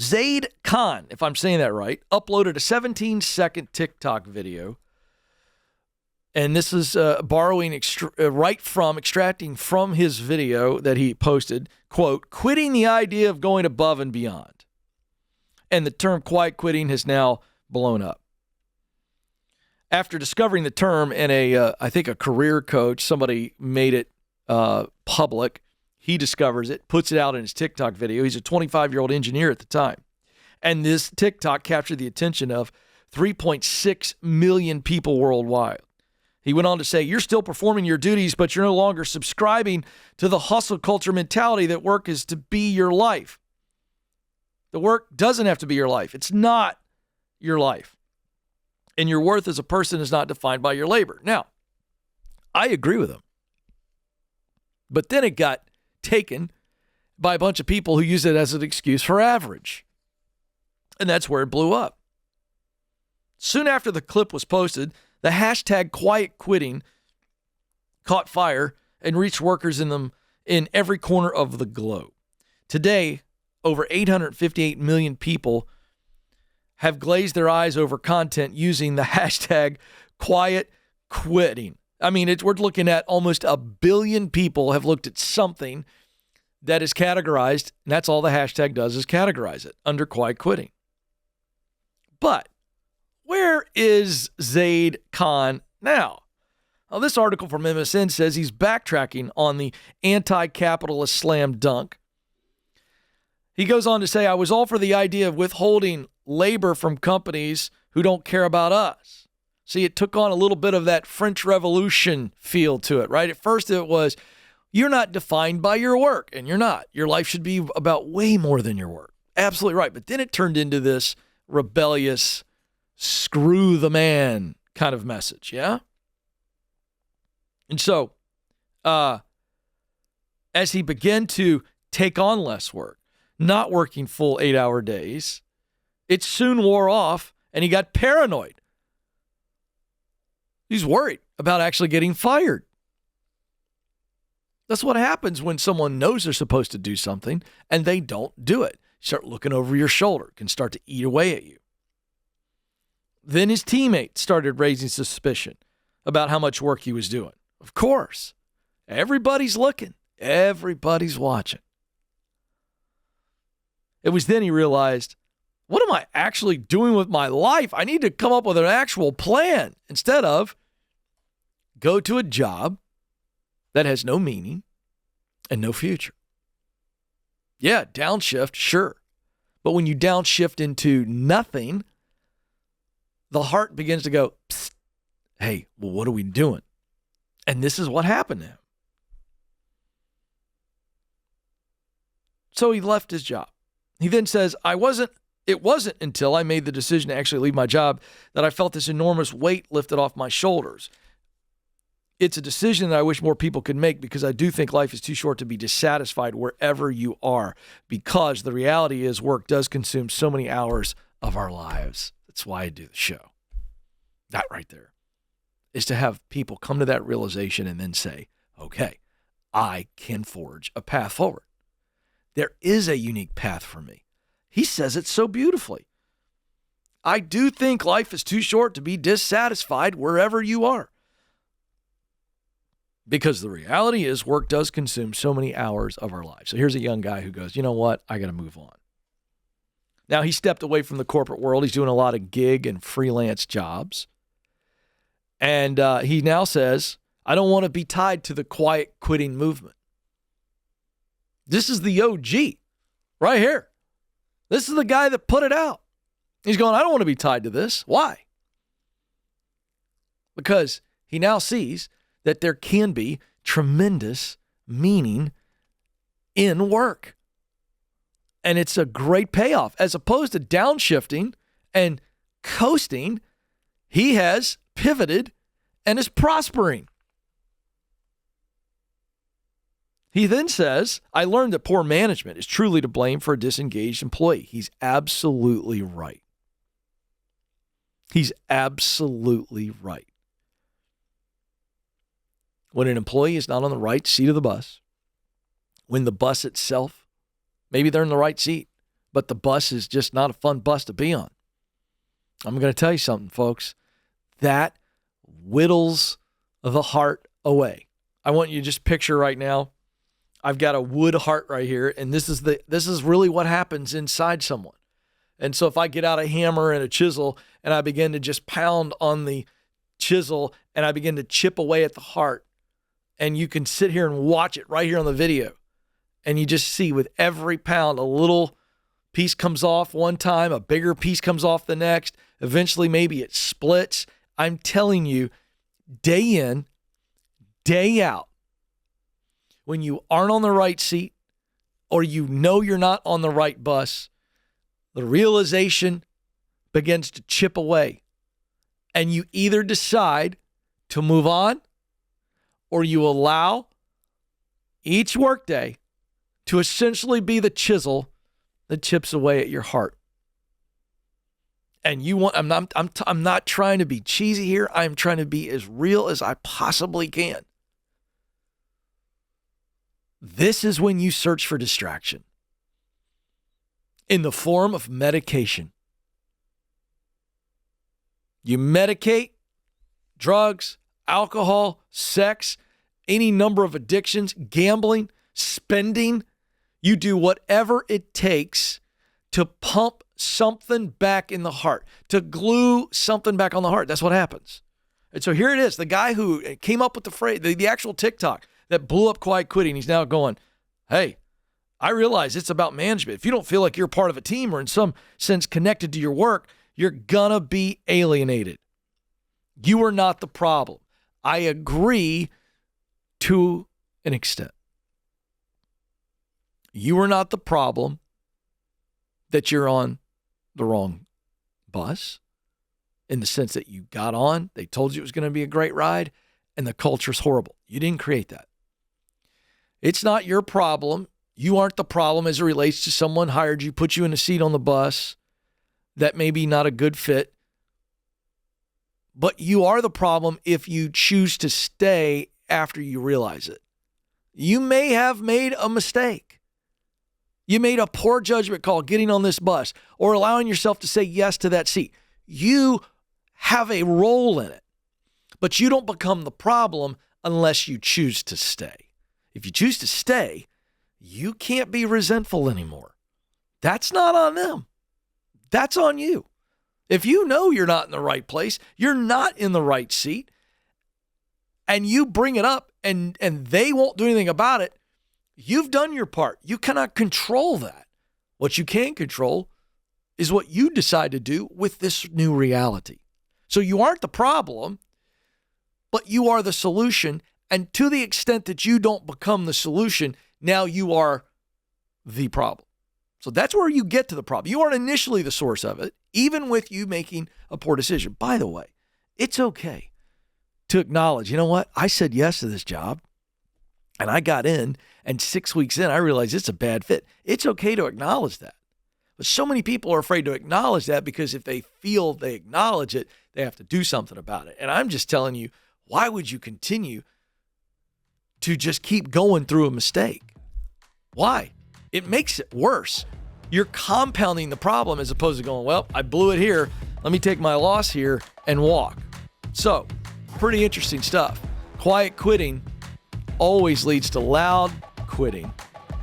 Zaid Khan, if I'm saying that right, uploaded a 17-second TikTok video. And this is extracting from his video that he posted, quote, quitting the idea of going above and beyond. And the term quiet quitting has now blown up. After discovering the term in I think a career coach, somebody made it public. He discovers it, puts it out in his TikTok video. He's a 25-year-old engineer at the time. And this TikTok captured the attention of 3.6 million people worldwide. He went on to say, you're still performing your duties, but you're no longer subscribing to the hustle culture mentality that work is to be your life. The work doesn't have to be your life. It's not your life. And your worth as a person is not defined by your labor. Now, I agree with him. But then it got taken by a bunch of people who use it as an excuse for average. And that's where it blew up. Soon after the clip was posted, the hashtag quiet quitting caught fire and reached workers in every corner of the globe. Today, over 858 million people have glazed their eyes over content using the hashtag quiet quitting. I mean, we're looking at almost 1 billion people have looked at something that is categorized, and that's all the hashtag does is categorize it under quiet quitting. But where is Zaid Khan now? Well, this article from MSN says he's backtracking on the anti-capitalist slam dunk. He goes on to say, I was all for the idea of withholding labor from companies who don't care about us. See, it took on a little bit of that French Revolution feel to it, right? At first it was, you're not defined by your work, and you're not. Your life should be about way more than your work. Absolutely right. But then it turned into this rebellious, screw the man kind of message, yeah? And so, as he began to take on less work, not working full 8-hour days, it soon wore off, and he got paranoid. He's worried about actually getting fired. That's what happens when someone knows they're supposed to do something and they don't do it. You start looking over your shoulder. It can start to eat away at you. Then his teammates started raising suspicion about how much work he was doing. Of course, everybody's looking. Everybody's watching. It was then he realized, what am I actually doing with my life? I need to come up with an actual plan instead of go to a job that has no meaning and no future. Yeah, downshift, sure. But when you downshift into nothing, the heart begins to go, psst, hey, well, what are we doing? And this is what happened to him. So he left his job. He then says, it wasn't until I made the decision to actually leave my job that I felt this enormous weight lifted off my shoulders. It's a decision that I wish more people could make because I do think life is too short to be dissatisfied wherever you are, because the reality is work does consume so many hours of our lives. That's why I do the show. That right there is to have people come to that realization and then say, okay, I can forge a path forward. There is a unique path for me. He says it so beautifully. I do think life is too short to be dissatisfied wherever you are. Because the reality is work does consume so many hours of our lives. So here's a young guy who goes, you know what? I got to move on. Now he stepped away from the corporate world. He's doing a lot of gig and freelance jobs. And he now says, I don't want to be tied to the quiet quitting movement. This is the OG right here. This is the guy that put it out. He's going, I don't want to be tied to this. Why? Because he now sees that there can be tremendous meaning in work. And it's a great payoff. As opposed to downshifting and coasting, he has pivoted and is prospering. He then says, I learned that poor management is truly to blame for a disengaged employee. He's absolutely right. He's absolutely right. When an employee is not on the right seat of the bus, when the bus itself, maybe they're in the right seat, but the bus is just not a fun bus to be on. I'm going to tell you something, folks. That whittles the heart away. I want you to just picture right now, I've got a wood heart right here, and this is really what happens inside someone. And so if I get out a hammer and a chisel and I begin to just pound on the chisel and I begin to chip away at the heart, and you can sit here and watch it right here on the video, and you just see with every pound a little piece comes off one time, a bigger piece comes off the next, eventually maybe it splits. I'm telling you, day in, day out, when you aren't on the right seat or you know you're not on the right bus, the realization begins to chip away. And you either decide to move on or you allow each workday to essentially be the chisel that chips away at your heart. And I'm not trying to be cheesy here. I'm trying to be as real as I possibly can. This is when you search for distraction in the form of medication. You medicate drugs, alcohol, sex, any number of addictions, gambling, spending. You do whatever it takes to pump something back in the heart, to glue something back on the heart. That's what happens. And so here it is. The guy who came up with the phrase, the actual TikTok that blew up Quiet Quitting, he's now going, hey, I realize it's about management. If you don't feel like you're part of a team or in some sense connected to your work, you're going to be alienated. You are not the problem. I agree to an extent. You are not the problem that you're on the wrong bus in the sense that you got on, they told you it was going to be a great ride, and the culture's horrible. You didn't create that. It's not your problem. You aren't the problem as it relates to someone hired you, put you in a seat on the bus that may be not a good fit. But you are the problem if you choose to stay after you realize it. You may have made a mistake. You made a poor judgment call getting on this bus or allowing yourself to say yes to that seat. You have a role in it, but you don't become the problem unless you choose to stay. If you choose to stay, you can't be resentful anymore. That's not on them. That's on you. If you know you're not in the right place, you're not in the right seat, and you bring it up and they won't do anything about it, you've done your part. You cannot control that. What you can control is what you decide to do with this new reality. So you aren't the problem, but you are the solution. And to the extent that you don't become the solution, now you are the problem. So that's where you get to the problem. You aren't initially the source of it, even with you making a poor decision. By the way, it's okay to acknowledge, you know what? I said yes to this job and I got in, and 6 weeks in, I realized it's a bad fit. It's okay to acknowledge that. But so many people are afraid to acknowledge that because if they feel they acknowledge it, they have to do something about it. And I'm just telling you, why would you continue to just keep going through a mistake? Why? It makes it worse. You're compounding the problem as opposed to going, well, I blew it here. Let me take my loss here and walk. So, pretty interesting stuff. Quiet quitting always leads to loud quitting.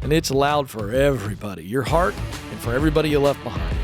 And it's loud for everybody, your heart and for everybody you left behind.